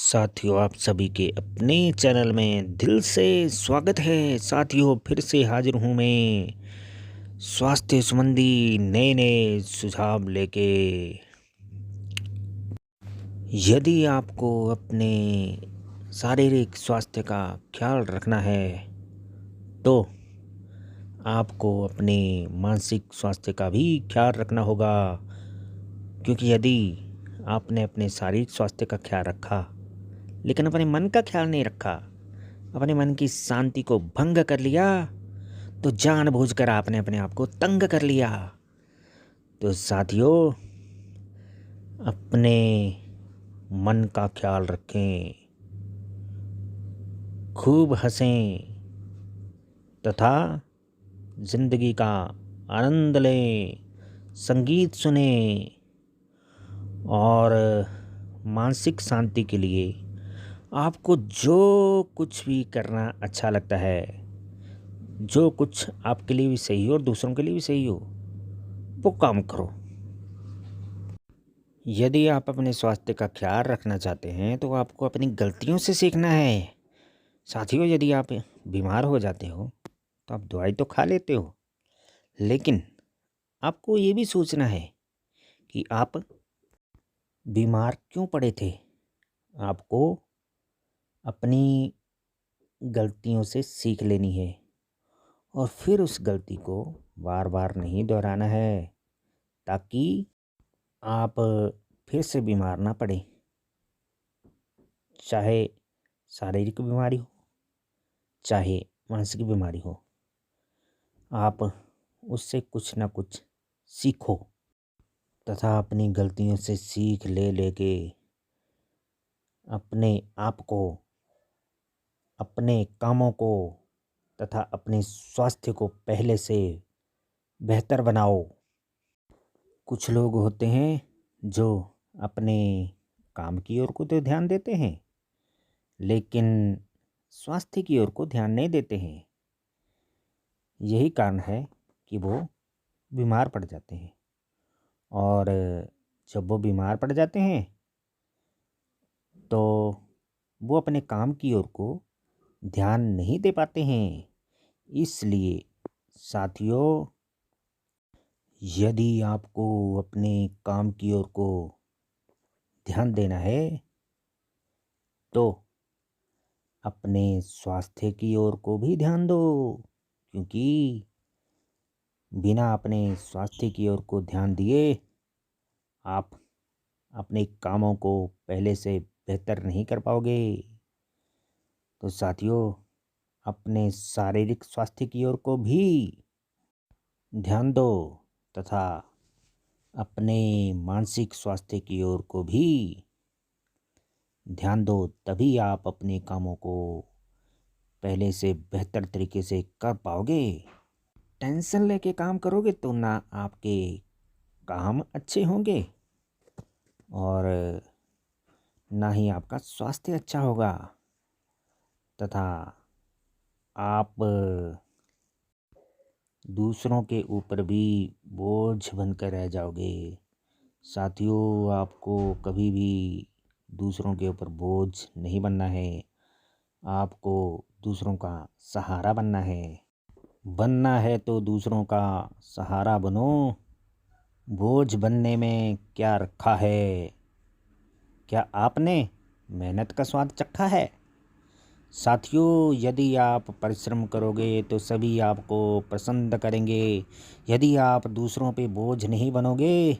साथियों, आप सभी के अपने चैनल में दिल से स्वागत है। साथियों, फिर से हाजिर हूँ मैं स्वास्थ्य संबंधी नए नए सुझाव लेके। यदि आपको अपने शारीरिक स्वास्थ्य का ख्याल रखना है तो आपको अपने मानसिक स्वास्थ्य का भी ख्याल रखना होगा, क्योंकि यदि आपने अपने शारीरिक स्वास्थ्य का ख्याल रखा लेकिन अपने मन का ख्याल नहीं रखा, अपने मन की शांति को भंग कर लिया, तो जानबूझकर आपने अपने आप को तंग कर लिया। तो साथियों, अपने मन का ख्याल रखें, खूब हंसें तथा जिंदगी का आनंद लें, संगीत सुने और मानसिक शांति के लिए आपको जो कुछ भी करना अच्छा लगता है, जो कुछ आपके लिए भी सही हो और दूसरों के लिए भी सही हो, वो काम करो। यदि आप अपने स्वास्थ्य का ख्याल रखना चाहते हैं तो आपको अपनी गलतियों से सीखना है। साथियों, यदि आप बीमार हो जाते हो तो आप दवाई तो खा लेते हो, लेकिन आपको ये भी सोचना है कि आप बीमार क्यों पड़े थे। आपको अपनी गलतियों से सीख लेनी है और फिर उस गलती को बार बार नहीं दोहराना है, ताकि आप फिर से बीमार ना पड़े। चाहे शारीरिक बीमारी हो, चाहे मानसिक बीमारी हो, आप उससे कुछ ना कुछ सीखो तथा अपनी गलतियों से सीख ले लेके अपने आप को, अपने कामों को तथा अपने स्वास्थ्य को पहले से बेहतर बनाओ। कुछ लोग होते हैं जो अपने काम की ओर को तो ध्यान देते हैं, लेकिन स्वास्थ्य की ओर को ध्यान नहीं देते हैं। यही कारण है कि वो बीमार पड़ जाते हैं, और जब वो बीमार पड़ जाते हैं तो वो अपने काम की ओर को ध्यान नहीं दे पाते हैं। इसलिए साथियों, यदि आपको अपने काम की ओर को ध्यान देना है तो अपने स्वास्थ्य की ओर को भी ध्यान दो, क्योंकि बिना अपने स्वास्थ्य की ओर को ध्यान दिए आप अपने कामों को पहले से बेहतर नहीं कर पाओगे। तो साथियों, अपने शारीरिक स्वास्थ्य की ओर को भी ध्यान दो तथा अपने मानसिक स्वास्थ्य की ओर को भी ध्यान दो, तभी आप अपने कामों को पहले से बेहतर तरीके से कर पाओगे। टेंशन लेके काम करोगे तो ना आपके काम अच्छे होंगे और ना ही आपका स्वास्थ्य अच्छा होगा, तथा आप दूसरों के ऊपर भी बोझ बनकर रह जाओगे। साथियों, आपको कभी भी दूसरों के ऊपर बोझ नहीं बनना है, आपको दूसरों का सहारा बनना है। बनना है तो दूसरों का सहारा बनो। बोझ बनने में क्या रखा है? क्या आपने मेहनत का स्वाद चखा है? साथियों, यदि आप परिश्रम करोगे तो सभी आपको पसंद करेंगे। यदि आप दूसरों पे बोझ नहीं बनोगे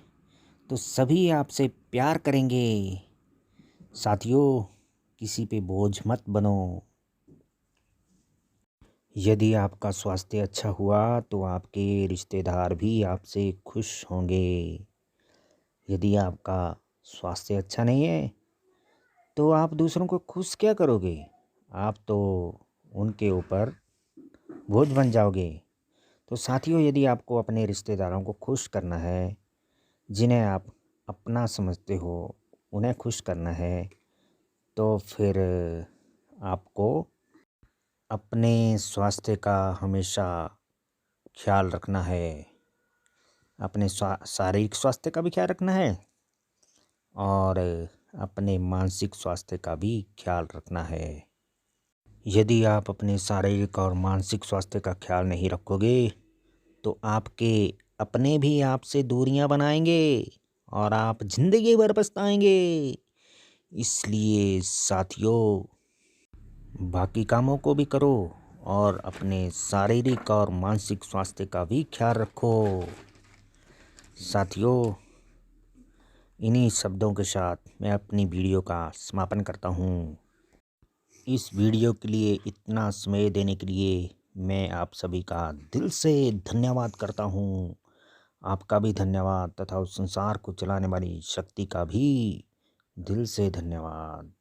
तो सभी आपसे प्यार करेंगे। साथियों, किसी पे बोझ मत बनो। यदि आपका स्वास्थ्य अच्छा हुआ तो आपके रिश्तेदार भी आपसे खुश होंगे। यदि आपका स्वास्थ्य अच्छा नहीं है तो आप दूसरों को खुश क्या करोगे? आप तो उनके ऊपर बोझ बन जाओगे। तो साथियों, यदि आपको अपने रिश्तेदारों को खुश करना है, जिन्हें आप अपना समझते हो, उन्हें खुश करना है, तो फिर आपको अपने स्वास्थ्य का हमेशा ख्याल रखना है। अपने शारीरिक स्वास्थ्य का भी ख्याल रखना है और अपने मानसिक स्वास्थ्य का भी ख्याल रखना है। यदि आप अपने शारीरिक और मानसिक स्वास्थ्य का ख्याल नहीं रखोगे तो आपके अपने भी आपसे दूरियां बनाएंगे और आप जिंदगी भर पछताएंगे। इसलिए साथियों, बाकी कामों को भी करो और अपने शारीरिक और मानसिक स्वास्थ्य का भी ख्याल रखो। साथियों, इन्हीं शब्दों के साथ मैं अपनी वीडियो का समापन करता हूँ। इस वीडियो के लिए इतना समय देने के लिए मैं आप सभी का दिल से धन्यवाद करता हूँ। आपका भी धन्यवाद तथा उस संसार को चलाने वाली शक्ति का भी दिल से धन्यवाद।